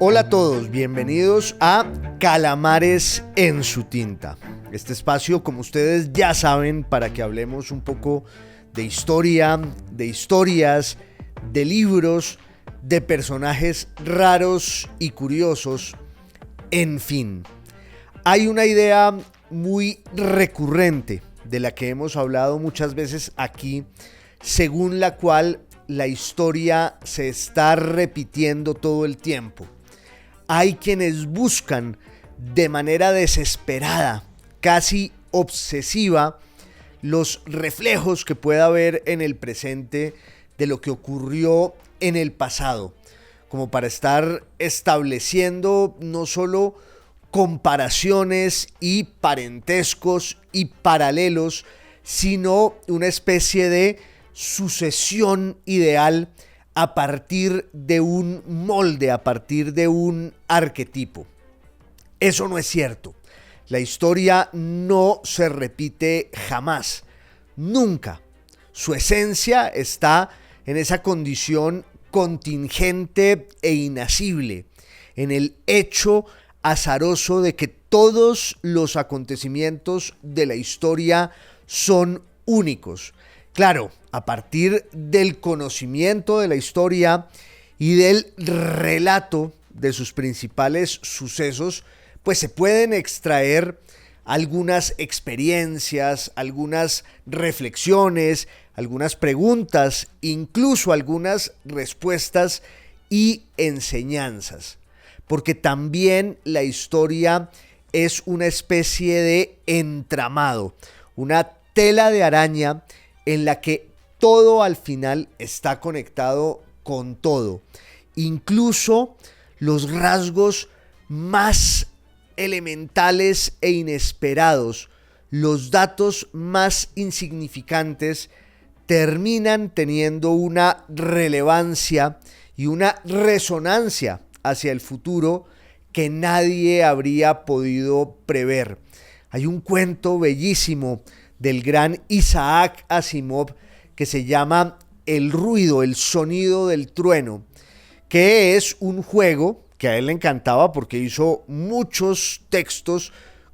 Hola a todos, bienvenidos a Calamares en su tinta. Este espacio, como ustedes ya saben, para que hablemos un poco de historia, de historias, de libros, de personajes raros y curiosos, en fin. Hay una idea muy recurrente de la que hemos hablado muchas veces aquí, según la cual la historia se está repitiendo todo el tiempo. Hay quienes buscan de manera desesperada, casi obsesiva, los reflejos que pueda haber en el presente de lo que ocurrió en el pasado, como para estar estableciendo no solo comparaciones y parentescos y paralelos, sino una especie de sucesión ideal a partir de un molde, a partir de un arquetipo. Eso no es cierto. La historia no se repite jamás, nunca. Su esencia está en esa condición contingente e inacible, en el hecho azaroso de que todos los acontecimientos de la historia son únicos. Claro, a partir del conocimiento de la historia y del relato de sus principales sucesos, pues se pueden extraer algunas experiencias, algunas reflexiones, algunas preguntas, incluso algunas respuestas y enseñanzas. Porque también la historia es una especie de entramado, una tela de araña en la que todo al final está conectado con todo. Incluso los rasgos más elementales e inesperados, los datos más insignificantes, terminan teniendo una relevancia y una resonancia hacia el futuro que nadie habría podido prever. Hay un cuento bellísimo del gran Isaac Asimov que se llama El ruido, el sonido del trueno, que es un juego que a él le encantaba porque hizo muchos textos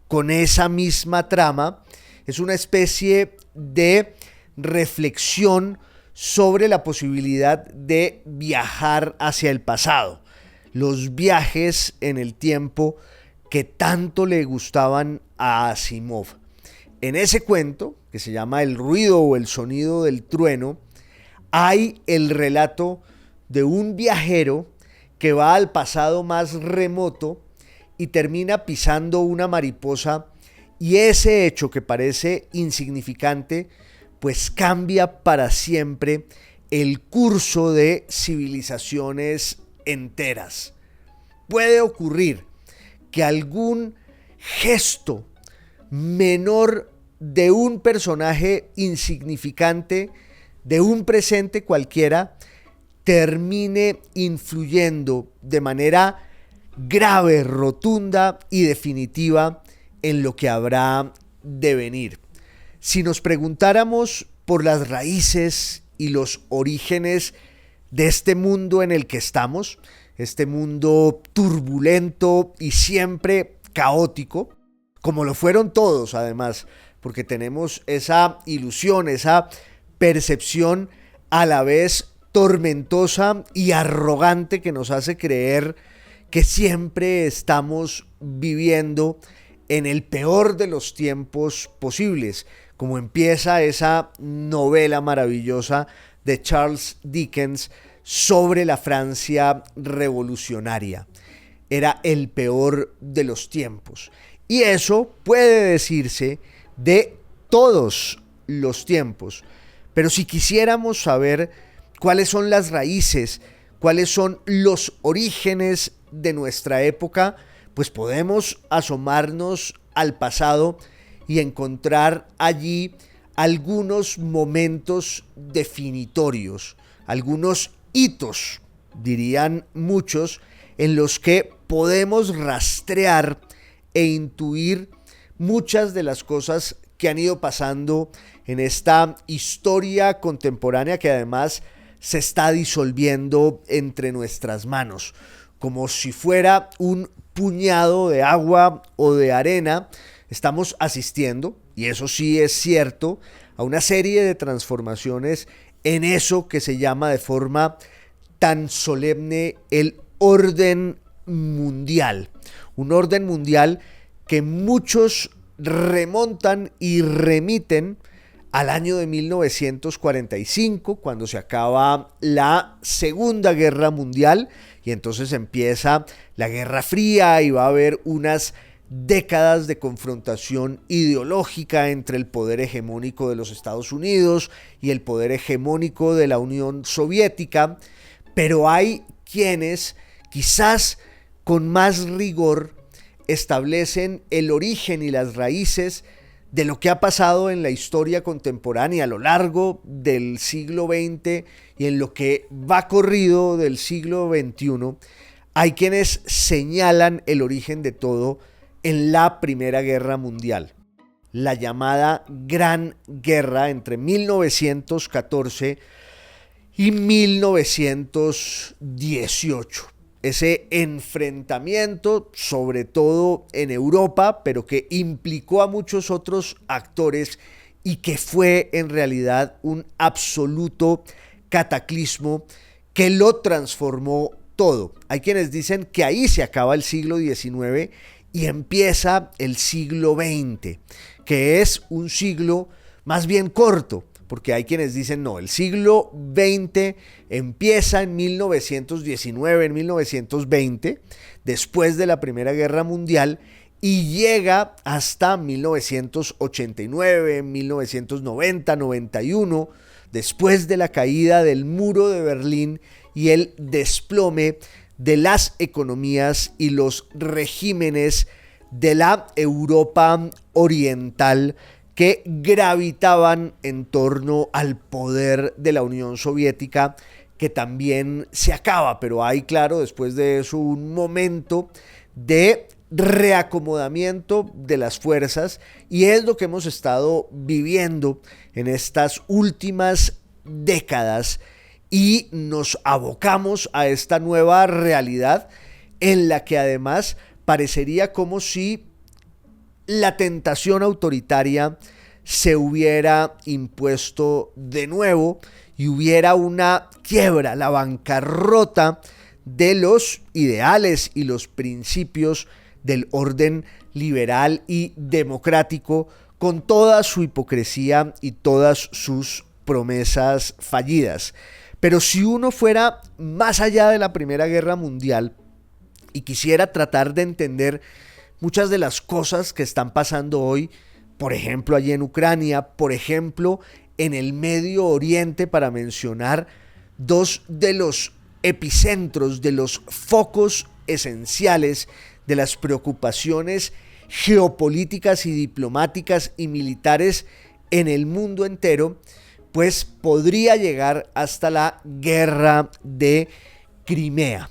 con esa misma trama. Es una especie de reflexión sobre la posibilidad de viajar hacia el pasado, los viajes en el tiempo que tanto le gustaban a Asimov. En ese cuento, que se llama El ruido o el sonido del trueno, hay el relato de un viajero que va al pasado más remoto y termina pisando una mariposa, y ese hecho que parece insignificante, pues cambia para siempre el curso de civilizaciones enteras. Puede ocurrir que algún gesto menor de un personaje insignificante, de un presente cualquiera, termine influyendo de manera grave, rotunda y definitiva en lo que habrá de venir. Si nos preguntáramos por las raíces y los orígenes de este mundo en el que estamos, este mundo turbulento y siempre caótico, como lo fueron todos además, porque tenemos esa ilusión, esa percepción a la vez tormentosa y arrogante que nos hace creer que siempre estamos viviendo en el peor de los tiempos posibles, como empieza esa novela maravillosa de Charles Dickens sobre la Francia revolucionaria. Era el peor de los tiempos. Y eso puede decirse de todos los tiempos. Pero si quisiéramos saber cuáles son las raíces, cuáles son los orígenes de nuestra época, pues podemos asomarnos al pasado y encontrar allí algunos momentos definitorios, algunos hitos, dirían muchos, en los que podemos rastrear e intuir muchas de las cosas que han ido pasando en esta historia contemporánea que además se está disolviendo entre nuestras manos. como si fuera un puñado de agua o de arena, estamos asistiendo, y eso sí es cierto, a una serie de transformaciones en eso que se llama de forma tan solemne el orden mundial. Un orden mundial que muchos remontan y remiten al año de 1945, cuando se acaba la Segunda Guerra Mundial y entonces empieza la Guerra Fría y va a haber unas décadas de confrontación ideológica entre el poder hegemónico de los Estados Unidos y el poder hegemónico de la Unión Soviética, pero hay quienes quizás con más rigor establecen el origen y las raíces de lo que ha pasado en la historia contemporánea a lo largo del siglo XX y en lo que va corrido del siglo XXI. Hay quienes señalan el origen de todo en la Primera Guerra Mundial, la llamada Gran Guerra entre 1914 y 1918. Ese enfrentamiento, sobre todo en Europa, pero que implicó a muchos otros actores y que fue en realidad un absoluto cataclismo que lo transformó todo. Hay quienes dicen que ahí se acaba el siglo XIX y empieza el siglo XX, que es un siglo más bien corto, porque hay quienes dicen no, el siglo XX empieza en 1919, en 1920, después de la Primera Guerra Mundial, y llega hasta 1989, 1990, 91, después de la caída del muro de Berlín y el desplome de las economías y los regímenes de la Europa oriental que gravitaban en torno al poder de la Unión Soviética, que también se acaba, pero hay, claro, después de eso un momento de reacomodamiento de las fuerzas, y es lo que hemos estado viviendo en estas últimas décadas, y nos abocamos a esta nueva realidad en la que además parecería como si la tentación autoritaria se hubiera impuesto de nuevo y hubiera una quiebra, la bancarrota de los ideales y los principios del orden liberal y democrático, con toda su hipocresía y todas sus promesas fallidas. Pero si uno fuera más allá de la Primera Guerra Mundial y quisiera tratar de entender muchas de las cosas que están pasando hoy, por ejemplo allí en Ucrania, por ejemplo en el Medio Oriente, para mencionar dos de los epicentros, de los focos esenciales de las preocupaciones geopolíticas y diplomáticas y militares en el mundo entero, pues podría llegar hasta la guerra de Crimea,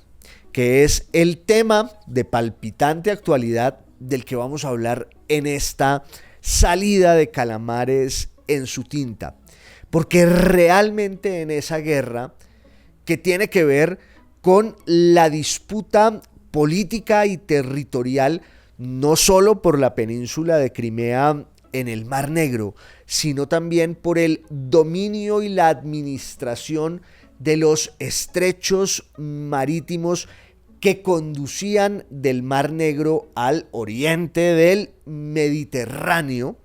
que es el tema de palpitante actualidad del que vamos a hablar en esta salida de Calamares en su tinta. Porque realmente en esa guerra, que tiene que ver con la disputa política y territorial, no solo por la península de Crimea en el Mar Negro, sino también por el dominio y la administración de los estrechos marítimos que conducían del Mar Negro al oriente del Mediterráneo.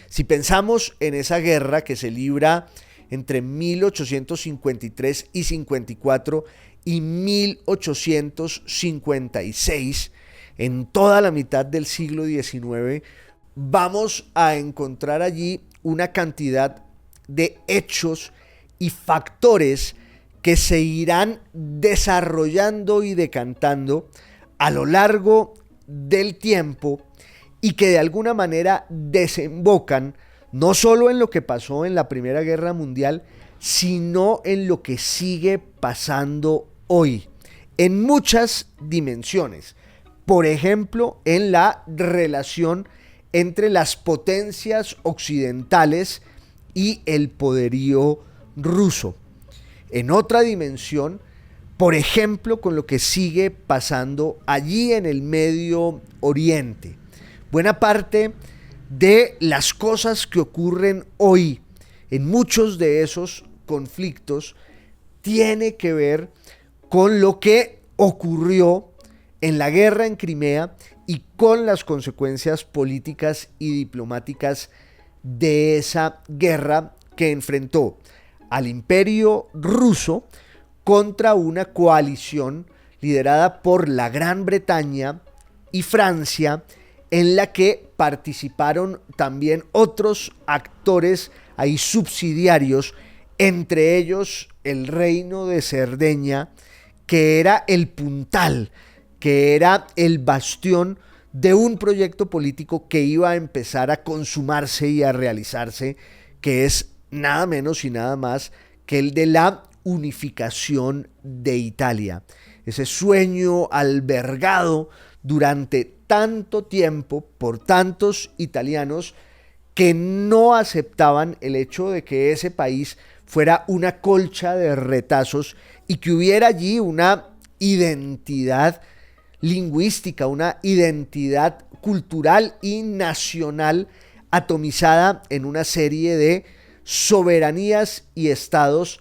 Si pensamos en esa guerra que se libra entre 1853 y 54 y 1856, en toda la mitad del siglo XIX, vamos a encontrar allí una cantidad de hechos y factores que se irán desarrollando y decantando a lo largo del tiempo y que de alguna manera desembocan no solo en lo que pasó en la Primera Guerra Mundial, sino en lo que sigue pasando hoy, en muchas dimensiones. Por ejemplo, en la relación entre las potencias occidentales y el poderío ruso. En otra dimensión, Por ejemplo, con lo que sigue pasando allí en el Medio Oriente. Buena parte de las cosas que ocurren hoy en muchos de esos conflictos tiene que ver con lo que ocurrió en la guerra en Crimea y con las consecuencias políticas y diplomáticas de esa guerra que enfrentó al Imperio Ruso contra una coalición liderada por la Gran Bretaña y Francia, en la que participaron también otros actores ahí subsidiarios, entre ellos el Reino de Cerdeña, que era el puntal, que era el bastión de un proyecto político que iba a empezar a consumarse y a realizarse, que es nada menos y nada más que el de la unificación de Italia. Ese sueño albergado durante tanto tiempo por tantos italianos que no aceptaban el hecho de que ese país fuera una colcha de retazos y que hubiera allí una identidad lingüística, una identidad cultural y nacional atomizada en una serie de soberanías y estados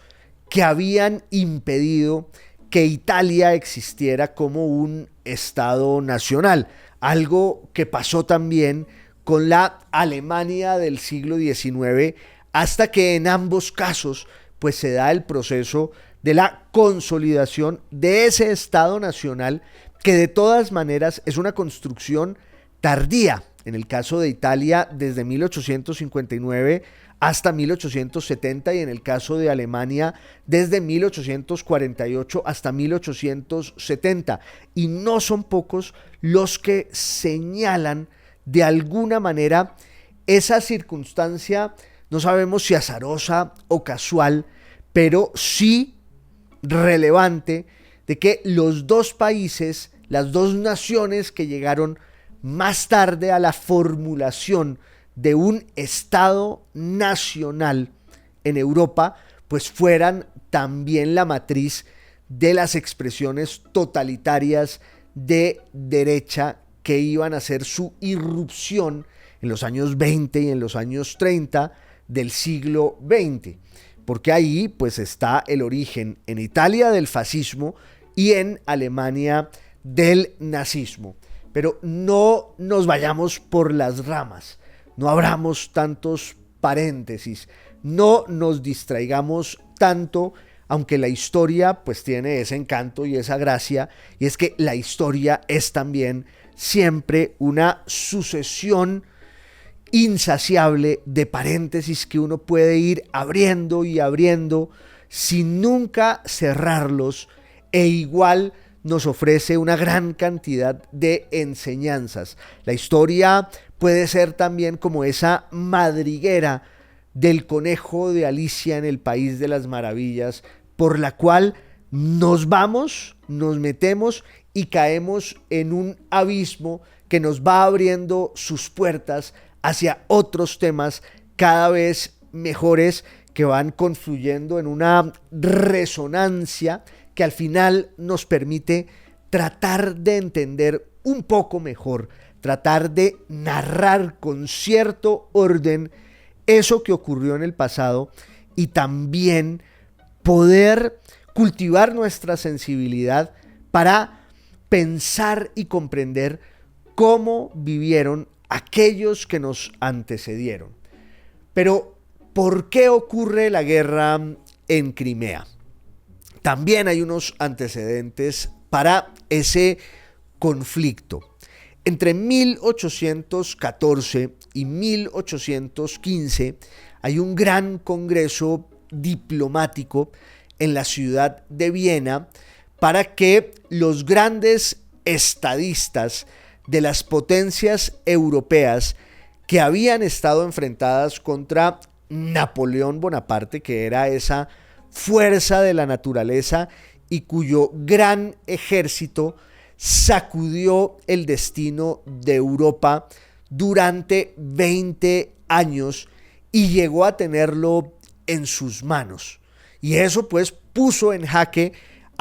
que habían impedido que Italia existiera como un estado nacional, algo que pasó también con la Alemania del siglo XIX, hasta que en ambos casos pues se da el proceso de la consolidación de ese estado nacional, que de todas maneras es una construcción tardía. En el caso de Italia, desde 1859 hasta 1870, y en el caso de Alemania, desde 1848 hasta 1870. Y no son pocos los que señalan de alguna manera esa circunstancia, no sabemos si azarosa o casual, pero sí relevante, de que los dos países, las dos naciones que llegaron más tarde a la formulación de un Estado nacional en Europa, pues fueran también la matriz de las expresiones totalitarias de derecha que iban a hacer su irrupción en los años 20 y en los años 30 del siglo XX. Porque ahí pues está el origen en Italia del fascismo y en Alemania del nazismo. Pero no nos vayamos por las ramas, no abramos tantos paréntesis, no nos distraigamos tanto, aunque la historia pues tiene ese encanto y esa gracia, y es que la historia es también siempre una sucesión insaciable de paréntesis que uno puede ir abriendo y abriendo sin nunca cerrarlos, e igual nos ofrece una gran cantidad de enseñanzas. La historia puede ser también como esa madriguera del conejo de Alicia en el País de las Maravillas, por la cual nos vamos, nos metemos y caemos en un abismo que nos va abriendo sus puertas hacia otros temas cada vez mejores, que van confluyendo en una resonancia que al final nos permite tratar de entender un poco mejor, tratar de narrar con cierto orden eso que ocurrió en el pasado, y también poder cultivar nuestra sensibilidad para pensar y comprender cómo vivieron aquellos que nos antecedieron. Pero, ¿por qué ocurre la guerra en Crimea? También hay unos antecedentes para ese conflicto. Entre 1814 y 1815 hay un gran congreso diplomático en la ciudad de Viena para que los grandes estadistas de las potencias europeas que habían estado enfrentadas contra Napoleón Bonaparte, que era esa fuerza de la naturaleza y cuyo gran ejército sacudió el destino de Europa durante 20 años y llegó a tenerlo en sus manos. Y eso pues puso en jaque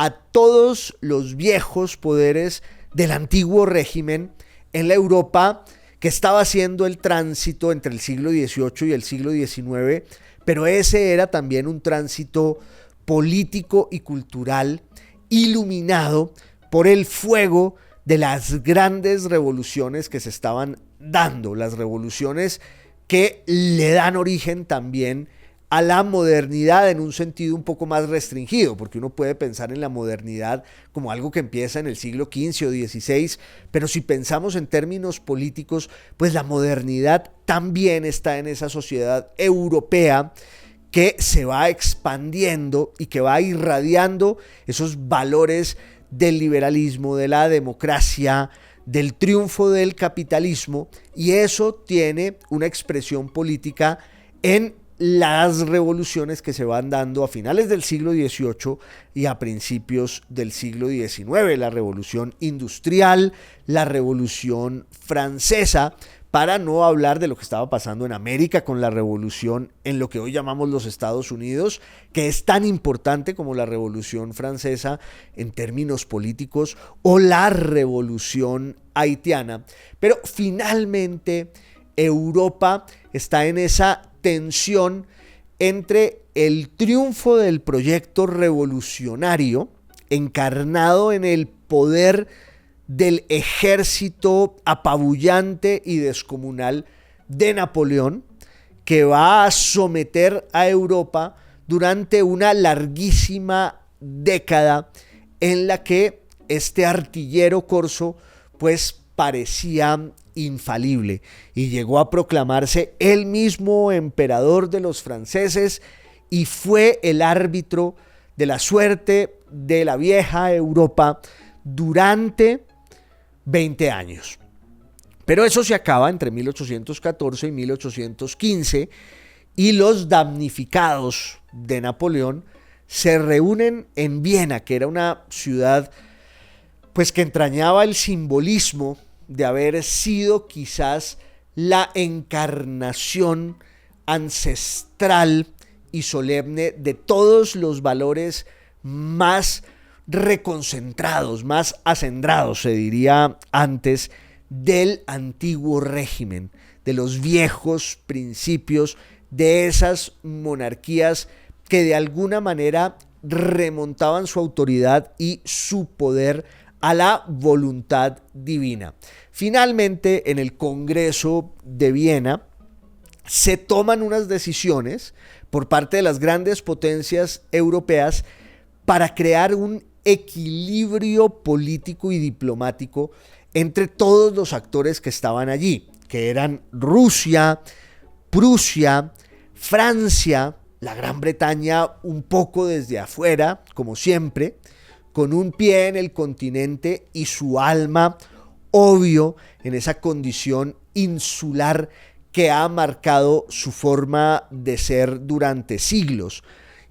a todos los viejos poderes del antiguo régimen en la Europa que estaba haciendo el tránsito entre el siglo XVIII y el siglo XIX, pero ese era también un tránsito político y cultural iluminado por el fuego de las grandes revoluciones que se estaban dando, las revoluciones que le dan origen también a la modernidad en un sentido un poco más restringido, porque uno puede pensar en la modernidad como algo que empieza en el siglo XV o XVI, pero si pensamos en términos políticos, pues la modernidad también está en esa sociedad europea que se va expandiendo y que va irradiando esos valores del liberalismo, de la democracia, del triunfo del capitalismo, y eso tiene una expresión política en las revoluciones que se van dando a finales del siglo XVIII y a principios del siglo XIX, la revolución industrial, la revolución francesa, para no hablar de lo que estaba pasando en América con la revolución en lo que hoy llamamos los Estados Unidos, que es tan importante como la revolución francesa en términos políticos, o la revolución haitiana. Pero finalmente Europa está en esa tensión entre el triunfo del proyecto revolucionario encarnado en el poder del ejército apabullante y descomunal de Napoleón, que va a someter a Europa durante una larguísima década en la que este artillero corso pues parecía infalible y llegó a proclamarse el mismo emperador de los franceses y fue el árbitro de la suerte de la vieja Europa durante 20 años. Pero eso se acaba entre 1814 y 1815 y los damnificados de Napoleón se reúnen en Viena, que era una ciudad pues que entrañaba el simbolismo de haber sido quizás la encarnación ancestral y solemne de todos los valores más reconcentrados, más acendrados, se diría antes, del antiguo régimen, de los viejos principios de esas monarquías que de alguna manera remontaban su autoridad y su poder a la voluntad divina. Finalmente, en el Congreso de Viena se toman unas decisiones por parte de las grandes potencias europeas para crear un equilibrio político y diplomático entre todos los actores que estaban allí, que eran Rusia, Prusia, Francia, la Gran Bretaña un poco desde afuera, como siempre, con un pie en el continente y su alma, obvio, en esa condición insular que ha marcado su forma de ser durante siglos.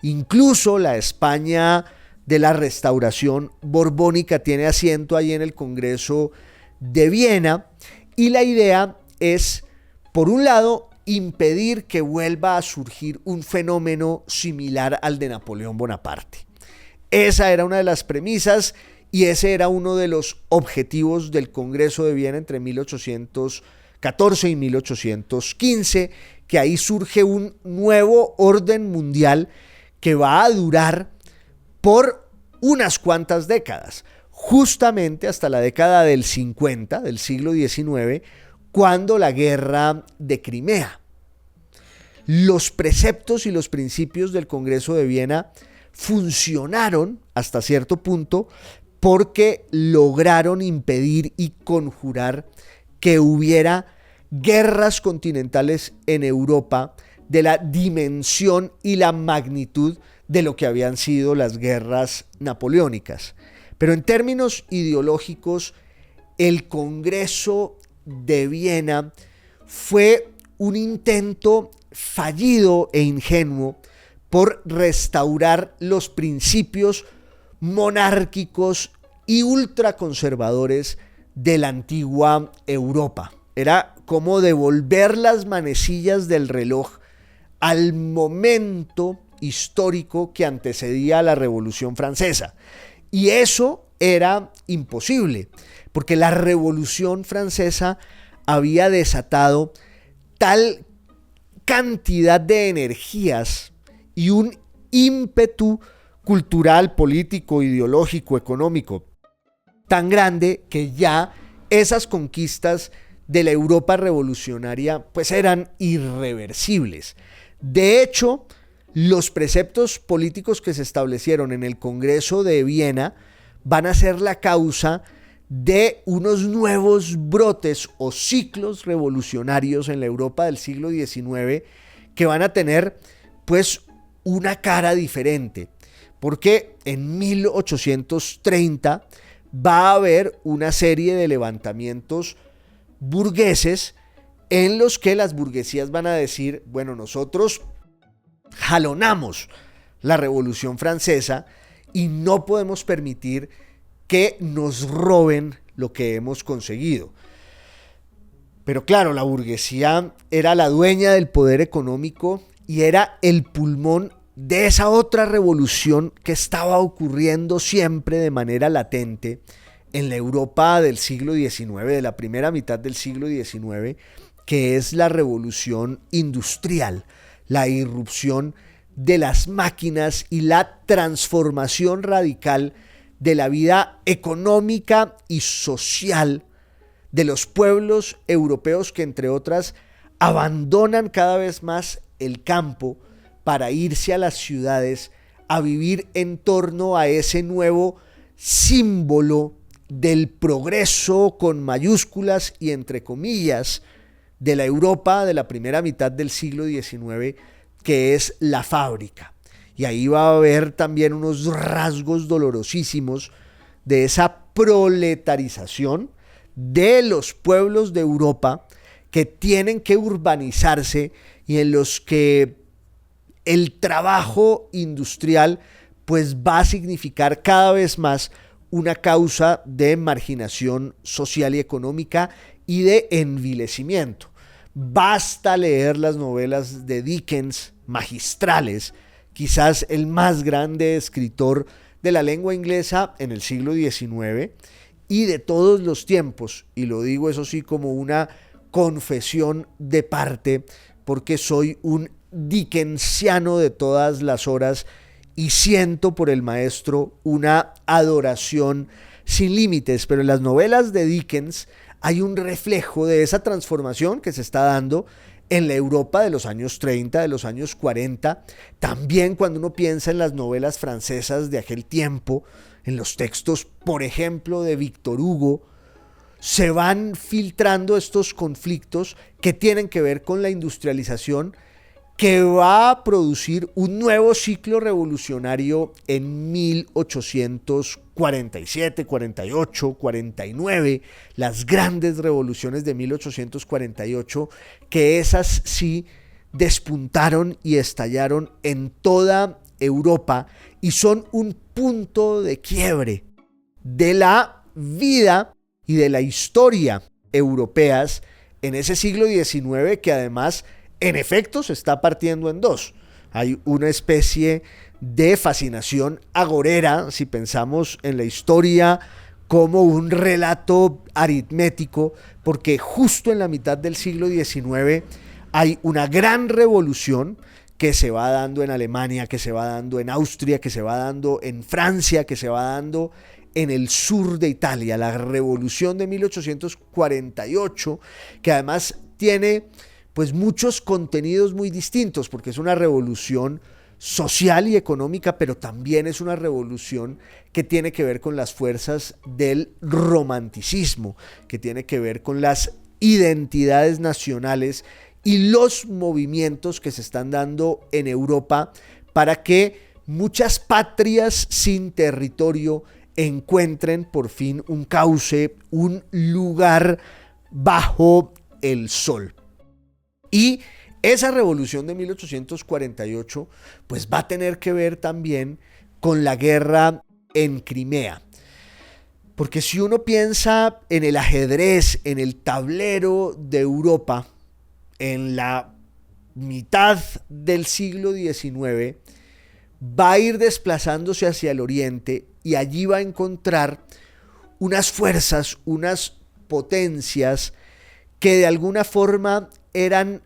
Incluso la España de la Restauración borbónica tiene asiento ahí en el Congreso de Viena, y la idea es, por un lado, impedir que vuelva a surgir un fenómeno similar al de Napoleón Bonaparte. Esa era una de las premisas y ese era uno de los objetivos del Congreso de Viena entre 1814 y 1815, que ahí surge un nuevo orden mundial que va a durar por unas cuantas décadas, justamente hasta la década del 50 del siglo XIX, cuando la guerra de Crimea. Los preceptos y los principios del Congreso de Viena funcionaron hasta cierto punto porque lograron impedir y conjurar que hubiera guerras continentales en Europa de la dimensión y la magnitud de lo que habían sido las guerras napoleónicas. Pero en términos ideológicos, el Congreso de Viena fue un intento fallido e ingenuo por restaurar los principios monárquicos y ultraconservadores de la antigua Europa. Era como devolver las manecillas del reloj al momento histórico que antecedía a la Revolución Francesa. Y eso era imposible, porque la Revolución Francesa había desatado tal cantidad de energías y un ímpetu cultural, político, ideológico, económico tan grande que ya esas conquistas de la Europa revolucionaria pues eran irreversibles. De hecho, los preceptos políticos que se establecieron en el Congreso de Viena van a ser la causa de unos nuevos brotes o ciclos revolucionarios en la Europa del siglo XIX que van a tener pues una cara diferente, porque en 1830 va a haber una serie de levantamientos burgueses en los que las burguesías van a decir, bueno, nosotros jalonamos la Revolución Francesa y no podemos permitir que nos roben lo que hemos conseguido. Pero claro, la burguesía era la dueña del poder económico y era el pulmón de esa otra revolución que estaba ocurriendo siempre de manera latente en la Europa del siglo XIX, de la primera mitad del siglo XIX, que es la revolución industrial, la irrupción de las máquinas y la transformación radical de la vida económica y social de los pueblos europeos que, entre otras, abandonan cada vez más el campo para irse a las ciudades a vivir en torno a ese nuevo símbolo del progreso con mayúsculas y entre comillas de la Europa de la primera mitad del siglo XIX, que es la fábrica. Y ahí va a haber también unos rasgos dolorosísimos de esa proletarización de los pueblos de Europa que tienen que urbanizarse y en los que el trabajo industrial pues va a significar cada vez más una causa de marginación social y económica y de envilecimiento. Basta leer las novelas de Dickens, magistrales, quizás el más grande escritor de la lengua inglesa en el siglo XIX y de todos los tiempos, y lo digo eso sí como una confesión de parte, porque soy un dickensiano de todas las horas y siento por el maestro una adoración sin límites, pero en las novelas de Dickens hay un reflejo de esa transformación que se está dando en la Europa de los años 30, de los años 40, también cuando uno piensa en las novelas francesas de aquel tiempo, en los textos, por ejemplo, de Víctor Hugo, se van filtrando estos conflictos que tienen que ver con la industrialización que va a producir un nuevo ciclo revolucionario en 1847, 48, 49, las grandes revoluciones de 1848, que esas sí despuntaron y estallaron en toda Europa y son un punto de quiebre de la vida y de la historia europeas en ese siglo XIX que además en efecto se está partiendo en dos. Hay una especie de fascinación agorera, si pensamos en la historia como un relato aritmético, porque justo en la mitad del siglo XIX hay una gran revolución que se va dando en Alemania, que se va dando en Austria, que se va dando en Francia, que se va dando en el sur de Italia, la revolución de 1848, que además tiene pues muchos contenidos muy distintos, porque es una revolución social y económica, pero también es una revolución que tiene que ver con las fuerzas del romanticismo, que tiene que ver con las identidades nacionales y los movimientos que se están dando en Europa para que muchas patrias sin territorio encuentren por fin un cauce, un lugar bajo el sol. Y esa revolución de 1848 pues va a tener que ver también con la guerra en Crimea. Porque si uno piensa en el ajedrez, en el tablero de Europa, en la mitad del siglo XIX, va a ir desplazándose hacia el oriente y allí va a encontrar unas fuerzas, unas potencias que de alguna forma eran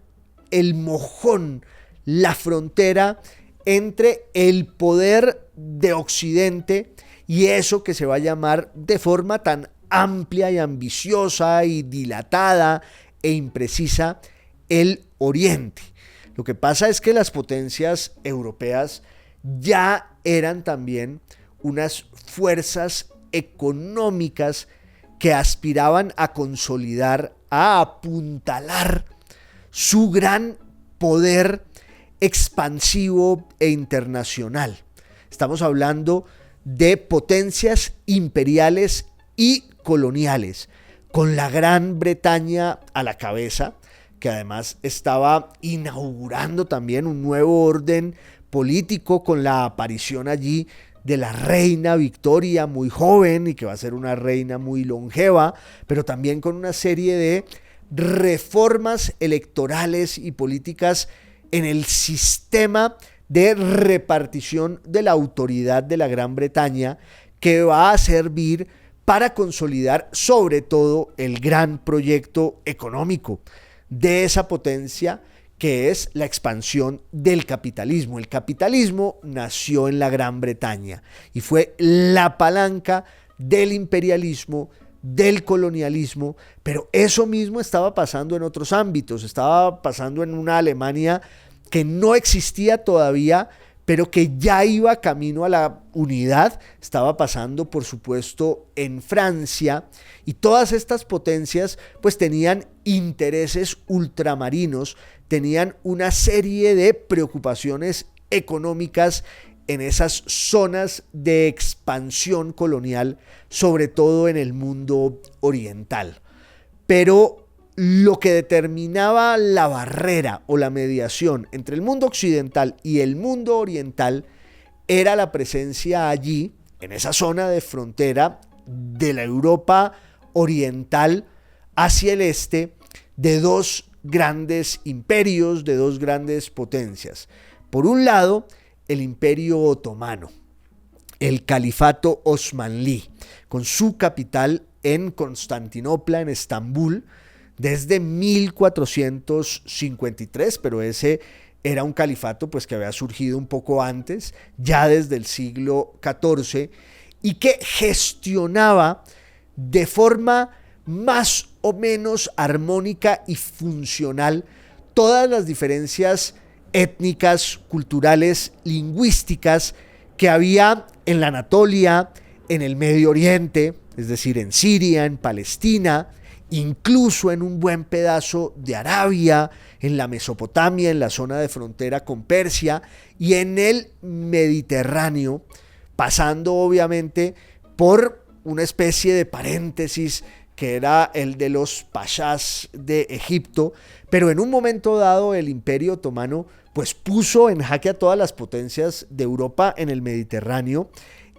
el mojón, la frontera entre el poder de Occidente y eso que se va a llamar de forma tan amplia y ambiciosa y dilatada e imprecisa el Oriente. Lo que pasa es que las potencias europeas ya eran también unas fuerzas económicas que aspiraban a consolidar, a apuntalar su gran poder expansivo e internacional. Estamos hablando de potencias imperiales y coloniales, con la Gran Bretaña a la cabeza, que además estaba inaugurando también un nuevo orden político con la aparición allí de la reina Victoria, muy joven y que va a ser una reina muy longeva, pero también con una serie de reformas electorales y políticas en el sistema de repartición de la autoridad de la Gran Bretaña, que va a servir para consolidar sobre todo el gran proyecto económico de esa potencia, que es la expansión del capitalismo. El capitalismo nació en la Gran Bretaña y fue la palanca del imperialismo, del colonialismo, pero eso mismo estaba pasando en otros ámbitos. Estaba pasando en una Alemania que no existía todavía, pero que ya iba camino a la unidad. Estaba pasando, por supuesto, en Francia, y todas estas potencias pues tenían intereses ultramarinos, tenían una serie de preocupaciones económicas en esas zonas de expansión colonial, sobre todo en el mundo oriental. Pero lo que determinaba la barrera o la mediación entre el mundo occidental y el mundo oriental era la presencia allí, en esa zona de frontera de la Europa oriental hacia el este, de dos grandes imperios, de dos grandes potencias. Por un lado, el Imperio Otomano, el Califato Osmanlí, con su capital en Constantinopla, en Estambul, desde 1453, pero ese era un califato pues que había surgido un poco antes, ya desde el siglo XIV, y que gestionaba de forma más o menos armónica y funcional todas las diferencias étnicas, culturales, lingüísticas que había en la Anatolia, en el Medio Oriente, es decir, en Siria, en Palestina, incluso en un buen pedazo de Arabia, en la Mesopotamia, en la zona de frontera con Persia y en el Mediterráneo, pasando obviamente por una especie de paréntesis que era el de los pashás de Egipto, pero en un momento dado el Imperio Otomano pues puso en jaque a todas las potencias de Europa en el Mediterráneo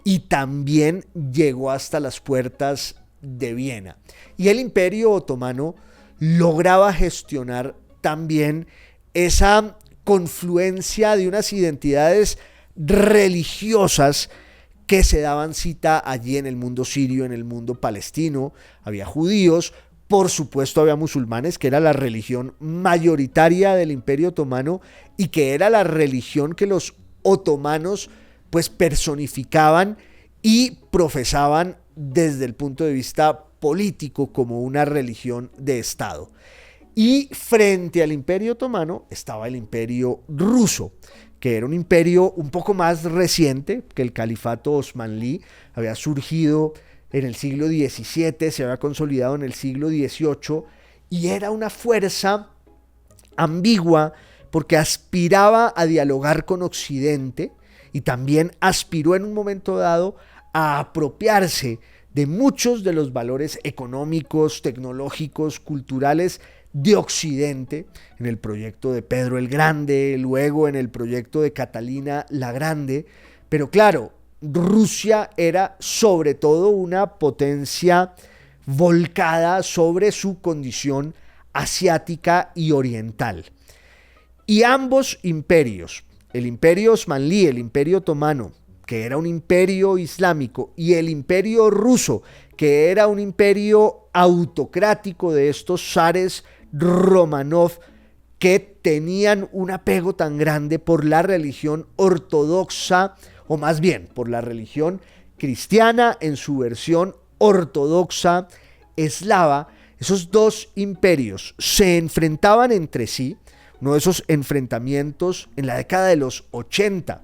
y también llegó hasta las puertas de Viena. Y el Imperio Otomano lograba gestionar también esa confluencia de unas identidades religiosas que se daban cita allí en el mundo sirio, en el mundo palestino. Había judíos, por supuesto había musulmanes, que era la religión mayoritaria del Imperio Otomano y que era la religión que los otomanos pues personificaban y profesaban desde el punto de vista político como una religión de Estado. Y frente al Imperio Otomano estaba el Imperio Ruso, que era un imperio un poco más reciente que el Califato Osmanlí. Había surgido en el siglo XVII, se había consolidado en el siglo XVIII y era una fuerza ambigua porque aspiraba a dialogar con Occidente y también aspiró en un momento dado a apropiarse de muchos de los valores económicos, tecnológicos, culturales de Occidente, en el proyecto de Pedro el Grande, luego en el proyecto de Catalina la Grande. Pero claro, Rusia era sobre todo una potencia volcada sobre su condición asiática y oriental. Y ambos imperios, el imperio osmanlí, el imperio otomano, que era un imperio islámico, y el imperio ruso, que era un imperio autocrático de estos zares Romanov, que tenían un apego tan grande por la religión ortodoxa, o más bien por la religión cristiana en su versión ortodoxa eslava. Esos dos imperios se enfrentaban entre sí. Uno de esos enfrentamientos en la década de los 80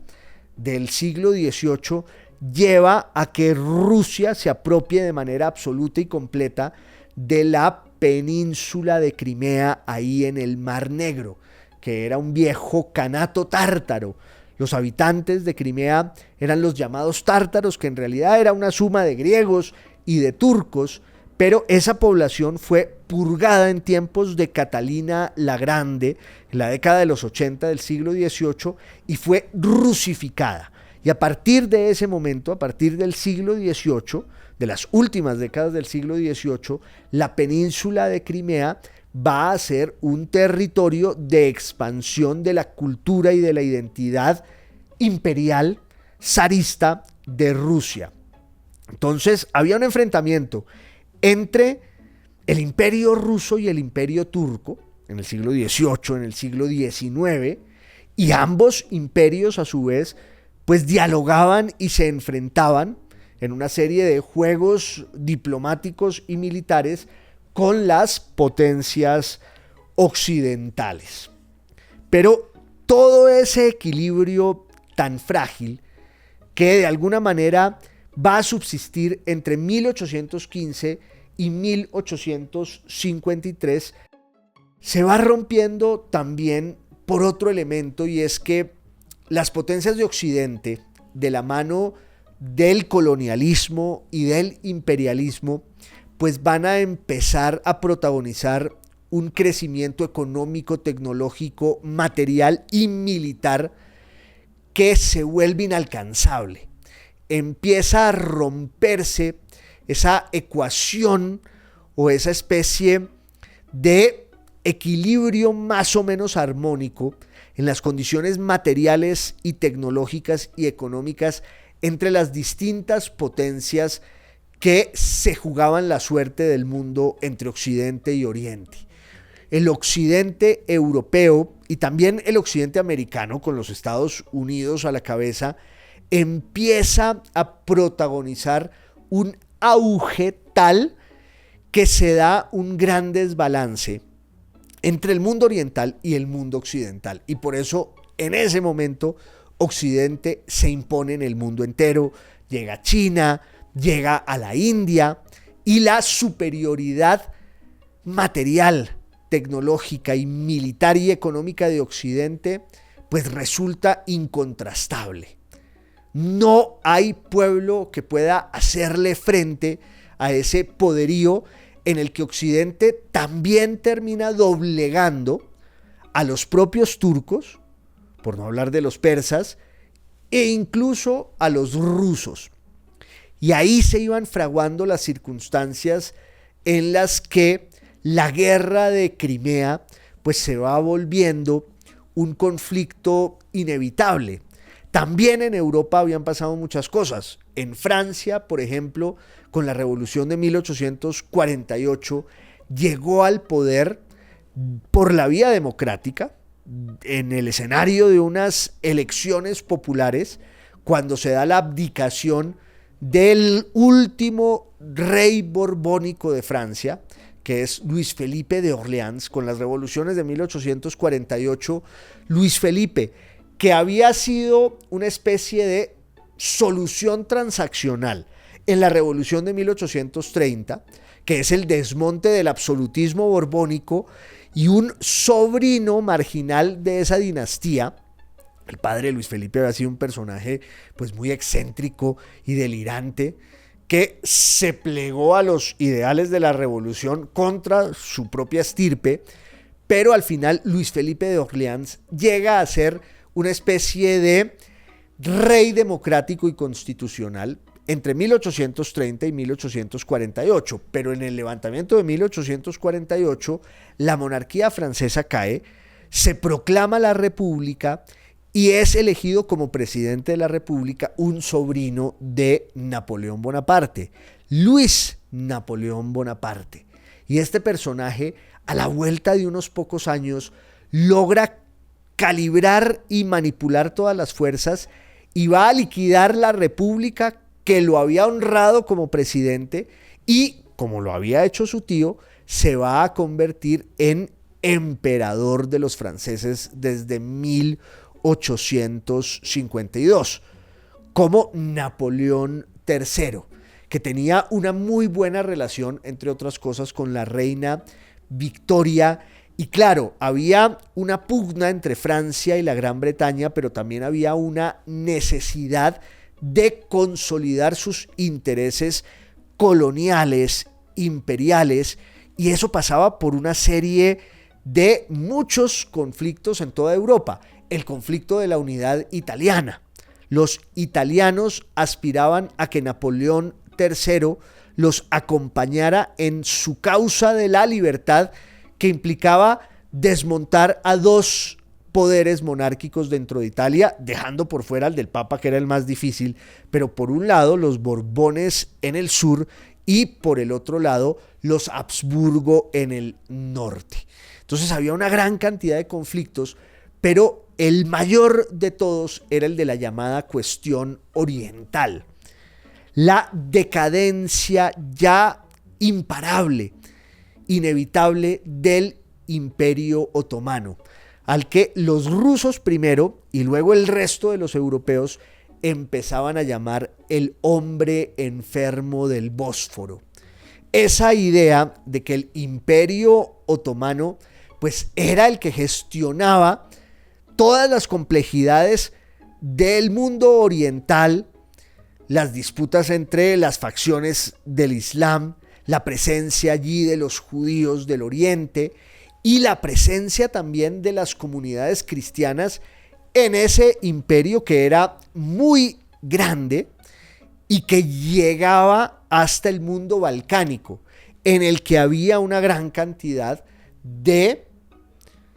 del siglo XVIII lleva a que Rusia se apropie de manera absoluta y completa de la península de Crimea, ahí en el Mar Negro, que era un viejo kanato tártaro. Los habitantes de Crimea eran los llamados tártaros, que en realidad era una suma de griegos y de turcos, pero esa población fue purgada en tiempos de Catalina la Grande, en la década de los 80 del siglo XVIII, y fue rusificada. Y a partir de ese momento, a partir del siglo XVIII, de las últimas décadas del siglo XVIII, la península de Crimea va a ser un territorio de expansión de la cultura y de la identidad imperial zarista de Rusia. Entonces había un enfrentamiento entre el imperio ruso y el imperio turco en el siglo XVIII, en el siglo XIX, y ambos imperios a su vez pues dialogaban y se enfrentaban en una serie de juegos diplomáticos y militares con las potencias occidentales. Pero todo ese equilibrio tan frágil que de alguna manera va a subsistir entre 1815 y 1853 se va rompiendo también por otro elemento, y es que las potencias de Occidente, de la mano del colonialismo y del imperialismo, pues van a empezar a protagonizar un crecimiento económico, tecnológico, material y militar que se vuelve inalcanzable. Empieza a romperse esa ecuación o esa especie de equilibrio más o menos armónico en las condiciones materiales y tecnológicas y económicas entre las distintas potencias que se jugaban la suerte del mundo entre Occidente y Oriente. El occidente europeo y también el occidente americano, con los Estados Unidos a la cabeza, empieza a protagonizar un auge tal que se da un gran desbalance entre el mundo oriental y el mundo occidental. Y por eso, en ese momento, Occidente se impone en el mundo entero. Llega China, llega a la India, y la superioridad material, tecnológica y militar y económica de Occidente pues resulta incontrastable. No hay pueblo que pueda hacerle frente a ese poderío en el que Occidente también termina doblegando a los propios turcos, por no hablar de los persas, e incluso a los rusos. Y ahí se iban fraguando las circunstancias en las que la guerra de Crimea pues se va volviendo un conflicto inevitable. También en Europa habían pasado muchas cosas. En Francia, por ejemplo, con la Revolución de 1848, llegó al poder por la vía democrática, en el escenario de unas elecciones populares, cuando se da la abdicación del último rey borbónico de Francia, que es Luis Felipe de Orleans. Con las revoluciones de 1848, Luis Felipe, que había sido una especie de solución transaccional en la revolución de 1830, que es el desmonte del absolutismo borbónico, y un sobrino marginal de esa dinastía. El padre de Luis Felipe había sido un personaje pues muy excéntrico y delirante, que se plegó a los ideales de la revolución contra su propia estirpe, pero al final Luis Felipe de Orleans llega a ser una especie de rey democrático y constitucional entre 1830 y 1848, pero en el levantamiento de 1848 la monarquía francesa cae, se proclama la república y es elegido como presidente de la República un sobrino de Napoleón Bonaparte, Luis Napoleón Bonaparte. Y este personaje, a la vuelta de unos pocos años, logra calibrar y manipular todas las fuerzas y va a liquidar la República que lo había honrado como presidente y, como lo había hecho su tío, se va a convertir en emperador de los franceses desde 1852, como Napoleón III, que tenía una muy buena relación, entre otras cosas, con la reina Victoria. Y claro, había una pugna entre Francia y la Gran Bretaña, pero también había una necesidad de consolidar sus intereses coloniales, imperiales, y eso pasaba por una serie de muchos conflictos en toda Europa. El conflicto de la unidad italiana. Los italianos aspiraban a que Napoleón III los acompañara en su causa de la libertad, que implicaba desmontar a dos poderes monárquicos dentro de Italia, dejando por fuera al del Papa, que era el más difícil, pero por un lado los Borbones en el sur y por el otro lado los Habsburgo en el norte. Entonces había una gran cantidad de conflictos, pero el mayor de todos era el de la llamada cuestión oriental. La decadencia ya imparable, inevitable del Imperio Otomano, al que los rusos primero y luego el resto de los europeos empezaban a llamar el hombre enfermo del Bósforo. Esa idea de que el Imperio Otomano pues era el que gestionaba todas las complejidades del mundo oriental, las disputas entre las facciones del Islam, la presencia allí de los judíos del Oriente y la presencia también de las comunidades cristianas en ese imperio que era muy grande y que llegaba hasta el mundo balcánico, en el que había una gran cantidad de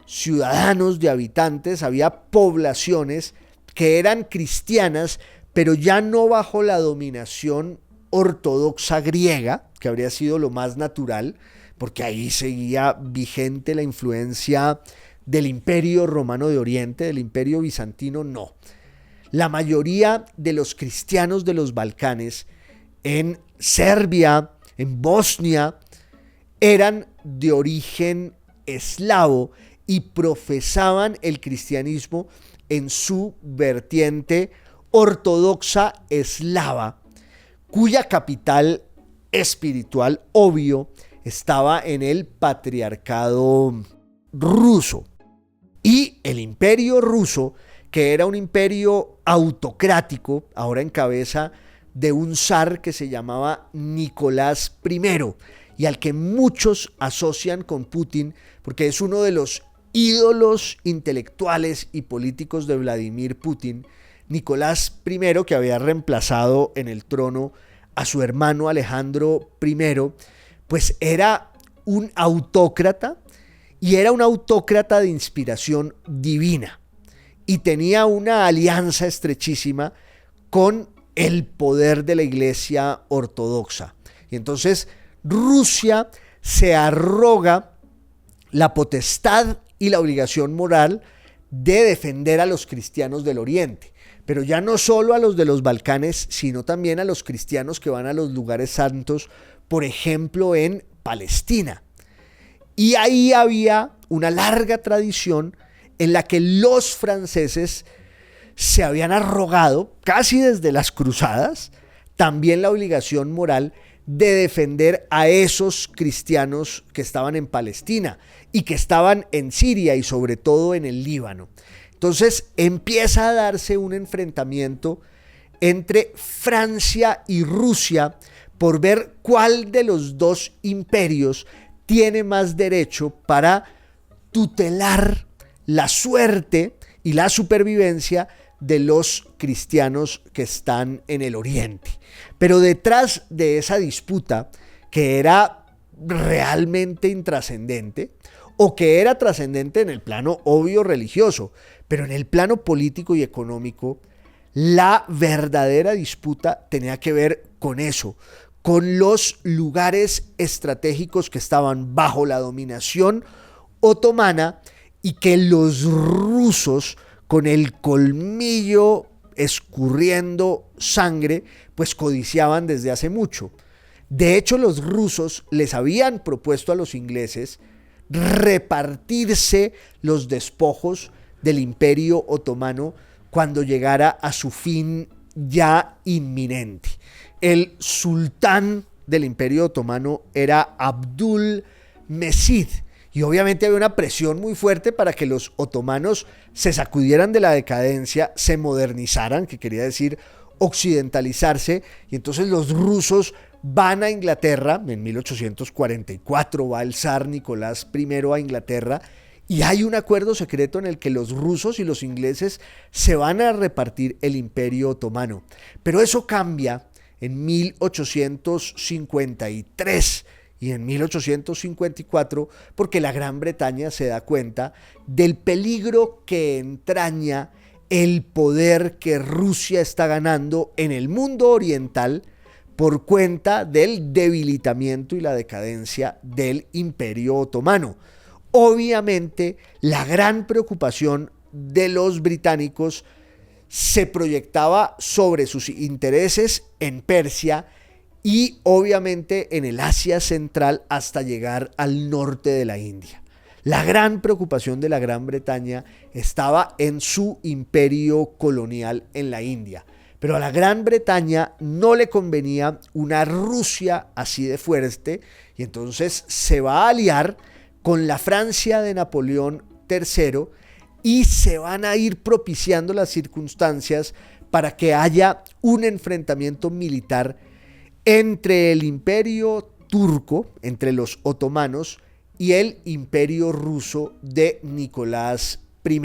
ciudadanos, de habitantes, había poblaciones que eran cristianas, pero ya no bajo la dominación ortodoxa griega, que habría sido lo más natural, porque ahí seguía vigente la influencia del Imperio Romano de Oriente, del Imperio Bizantino, no. La mayoría de los cristianos de los Balcanes, en Serbia, en Bosnia, eran de origen eslavo y profesaban el cristianismo en su vertiente ortodoxa eslava, cuya capital espiritual, obvio, estaba en el patriarcado ruso. Y el imperio ruso, que era un imperio autocrático, ahora en cabeza de un zar que se llamaba Nicolás I, y al que muchos asocian con Putin, porque es uno de los ídolos intelectuales y políticos de Vladimir Putin. Nicolás I, que había reemplazado en el trono a su hermano Alejandro I, pues era un autócrata, y era un autócrata de inspiración divina, y tenía una alianza estrechísima con el poder de la Iglesia ortodoxa. Y entonces Rusia se arroga la potestad y la obligación moral de defender a los cristianos del Oriente, pero ya no solo a los de los Balcanes, sino también a los cristianos que van a los lugares santos, por ejemplo en Palestina. Y ahí había una larga tradición en la que los franceses se habían arrogado, casi desde las cruzadas, también la obligación moral de defender a esos cristianos que estaban en Palestina y que estaban en Siria y sobre todo en el Líbano. Entonces empieza a darse un enfrentamiento entre Francia y Rusia por ver cuál de los dos imperios tiene más derecho para tutelar la suerte y la supervivencia de los cristianos que están en el Oriente. Pero detrás de esa disputa, que era realmente intrascendente, o que era trascendente en el plano obvio religioso, pero en el plano político y económico, la verdadera disputa tenía que ver con eso, con los lugares estratégicos que estaban bajo la dominación otomana y que los rusos, con el colmillo escurriendo sangre, pues codiciaban desde hace mucho. De hecho, los rusos les habían propuesto a los ingleses repartirse los despojos del Imperio Otomano cuando llegara a su fin ya inminente. El sultán del Imperio Otomano era Abdul Mecid, y obviamente había una presión muy fuerte para que los otomanos se sacudieran de la decadencia, se modernizaran, que quería decir occidentalizarse, y entonces los rusos van a Inglaterra, en 1844 va el zar Nicolás I a Inglaterra, y hay un acuerdo secreto en el que los rusos y los ingleses se van a repartir el Imperio Otomano. Pero eso cambia en 1853 y en 1854 porque la Gran Bretaña se da cuenta del peligro que entraña el poder que Rusia está ganando en el mundo oriental por cuenta del debilitamiento y la decadencia del Imperio Otomano. Obviamente, la gran preocupación de los británicos se proyectaba sobre sus intereses en Persia y obviamente en el Asia Central hasta llegar al norte de la India. La gran preocupación de la Gran Bretaña estaba en su imperio colonial en la India. Pero a la Gran Bretaña no le convenía una Rusia así de fuerte y entonces se va a aliar con la Francia de Napoleón III y se van a ir propiciando las circunstancias para que haya un enfrentamiento militar entre el imperio turco, entre los otomanos y el imperio ruso de Nicolás I.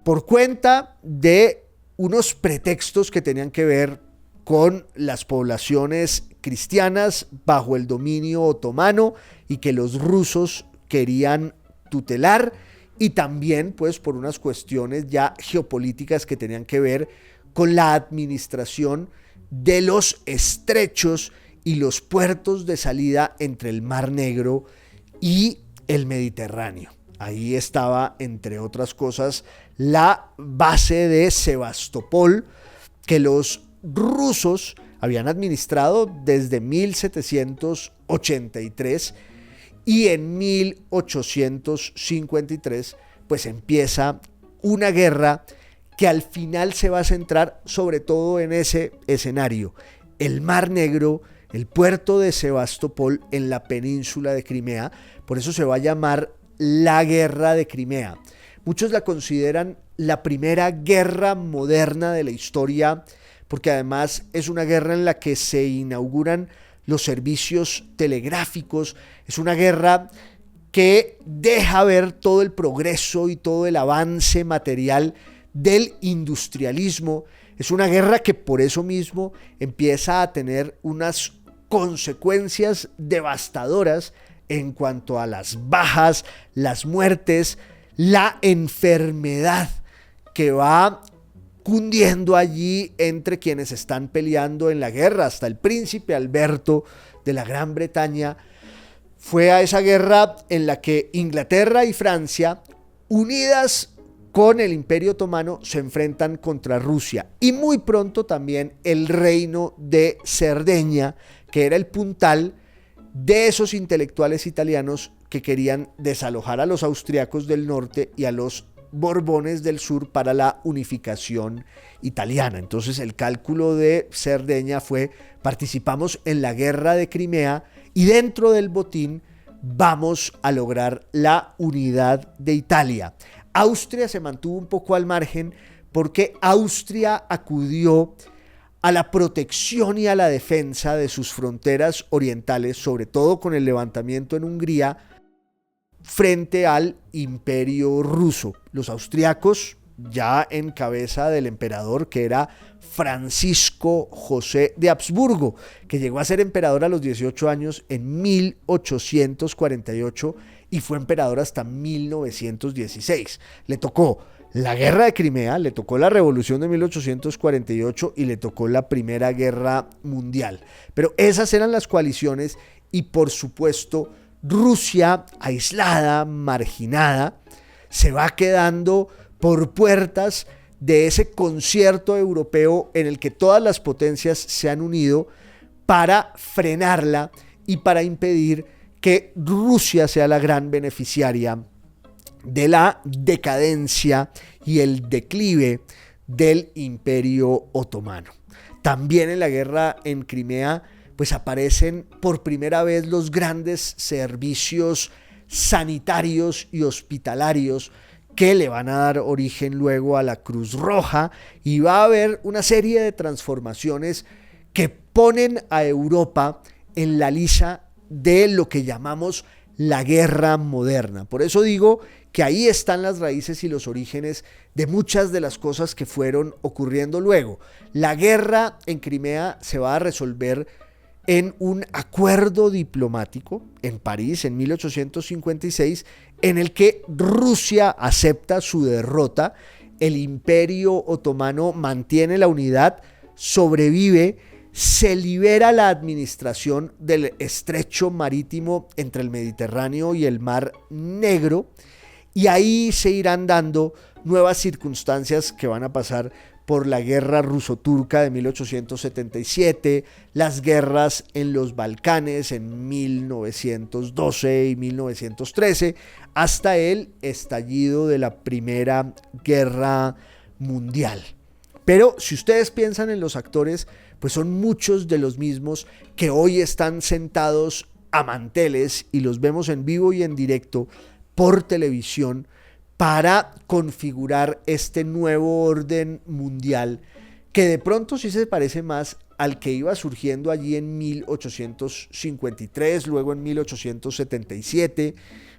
Por cuenta de unos pretextos que tenían que ver con las poblaciones cristianas bajo el dominio otomano y que los rusos querían tutelar, y también pues por unas cuestiones ya geopolíticas que tenían que ver con la administración de los estrechos y los puertos de salida entre el Mar Negro y el Mediterráneo. Ahí estaba, entre otras cosas, la base de Sebastopol, que los rusos habían administrado desde 1783, y en 1853 pues empieza una guerra que al final se va a centrar sobre todo en ese escenario: el Mar Negro, el puerto de Sebastopol en la península de Crimea. Por eso se va a llamar la Guerra de Crimea. Muchos la consideran la primera guerra moderna de la historia, porque además es una guerra en la que se inauguran los servicios telegráficos. Es una guerra que deja ver todo el progreso y todo el avance material del industrialismo. Es una guerra que por eso mismo empieza a tener unas consecuencias devastadoras en cuanto a las bajas, las muertes, la enfermedad que va cundiendo allí entre quienes están peleando en la guerra. Hasta el príncipe Alberto de la Gran Bretaña fue a esa guerra en la que Inglaterra y Francia, unidas con el Imperio Otomano, se enfrentan contra Rusia. Y muy pronto también el reino de Cerdeña, que era el puntal de esos intelectuales italianos que querían desalojar a los austriacos del norte y a los Borbones del sur para la unificación italiana. Entonces el cálculo de Cerdeña fue: participamos en la guerra de Crimea y dentro del botín vamos a lograr la unidad de Italia. Austria se mantuvo un poco al margen porque Austria acudió a la protección y a la defensa de sus fronteras orientales, sobre todo con el levantamiento en Hungría frente al Imperio ruso. Los austriacos, ya en cabeza del emperador, que era Francisco José de Habsburgo, que llegó a ser emperador a los 18 años en 1848 y fue emperador hasta 1916. Le tocó la guerra de Crimea, le tocó la revolución de 1848 y le tocó la Primera Guerra Mundial. Pero esas eran las coaliciones y por supuesto Rusia, aislada, marginada, se va quedando por puertas de ese concierto europeo en el que todas las potencias se han unido para frenarla y para impedir que Rusia sea la gran beneficiaria de la decadencia y el declive del Imperio Otomano. También en la guerra en Crimea, pues aparecen por primera vez los grandes servicios sanitarios y hospitalarios que le van a dar origen luego a la Cruz Roja, y va a haber una serie de transformaciones que ponen a Europa en la lisa de lo que llamamos la guerra moderna. Por eso digo que ahí están las raíces y los orígenes de muchas de las cosas que fueron ocurriendo luego. La guerra en Crimea se va a resolver en un acuerdo diplomático en París en 1856, en el que Rusia acepta su derrota, el Imperio Otomano mantiene la unidad, sobrevive, se libera la administración del estrecho marítimo entre el Mediterráneo y el Mar Negro, y ahí se irán dando nuevas circunstancias que van a pasar por la guerra ruso-turca de 1877, las guerras en los Balcanes en 1912 y 1913, hasta el estallido de la Primera Guerra Mundial. Pero si ustedes piensan en los actores, pues son muchos de los mismos que hoy están sentados a manteles y los vemos en vivo y en directo por televisión para configurar este nuevo orden mundial que de pronto sí se parece más al que iba surgiendo allí en 1853, luego en 1877,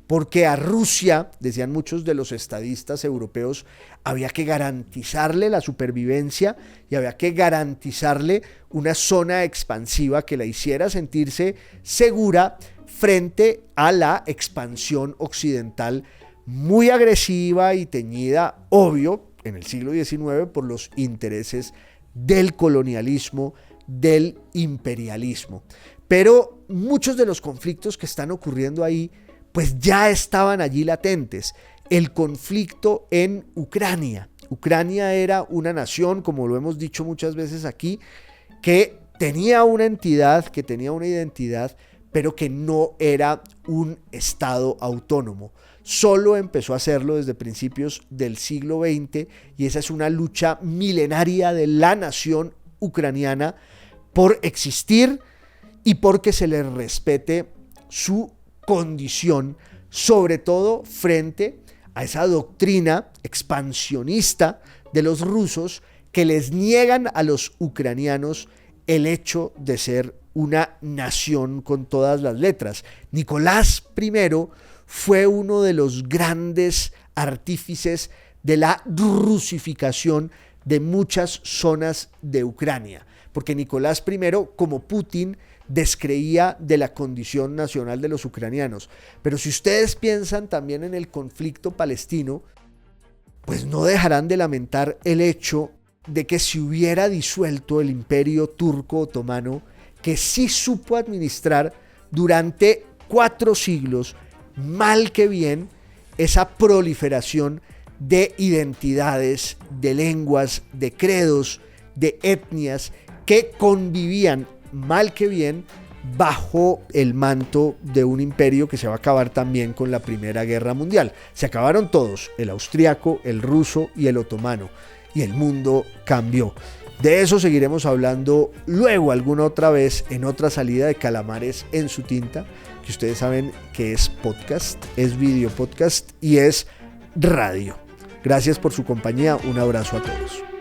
porque a Rusia, decían muchos de los estadistas europeos, había que garantizarle la supervivencia y había que garantizarle una zona expansiva que la hiciera sentirse segura frente a la expansión occidental muy agresiva y teñida, obvio, en el siglo XIX por los intereses del colonialismo, del imperialismo. Pero muchos de los conflictos que están ocurriendo ahí, pues ya estaban allí latentes. El conflicto en Ucrania. Ucrania era una nación, como lo hemos dicho muchas veces aquí, que tenía una entidad, que tenía una identidad, pero que no era un estado autónomo. Solo empezó a hacerlo desde principios del siglo XX y esa es una lucha milenaria de la nación ucraniana por existir y porque se le respete su condición, sobre todo frente a esa doctrina expansionista de los rusos que les niegan a los ucranianos el hecho de ser una nación con todas las letras. Nicolás I fue uno de los grandes artífices de la rusificación de muchas zonas de Ucrania, porque Nicolás I, como Putin, descreía de la condición nacional de los ucranianos. Pero si ustedes piensan también en el conflicto palestino, pues no dejarán de lamentar el hecho de que se hubiera disuelto el imperio turco otomano, que sí supo administrar durante 4 siglos, mal que bien, esa proliferación de identidades, de lenguas, de credos, de etnias que convivían mal que bien bajo el manto de un imperio que se va a acabar también con la Primera Guerra Mundial. Se acabaron todos, el austriaco, el ruso y el otomano, y el mundo cambió. De eso seguiremos hablando luego alguna otra vez en otra salida de Calamares en su tinta, que ustedes saben que es podcast, es video podcast y es radio. Gracias por su compañía, un abrazo a todos.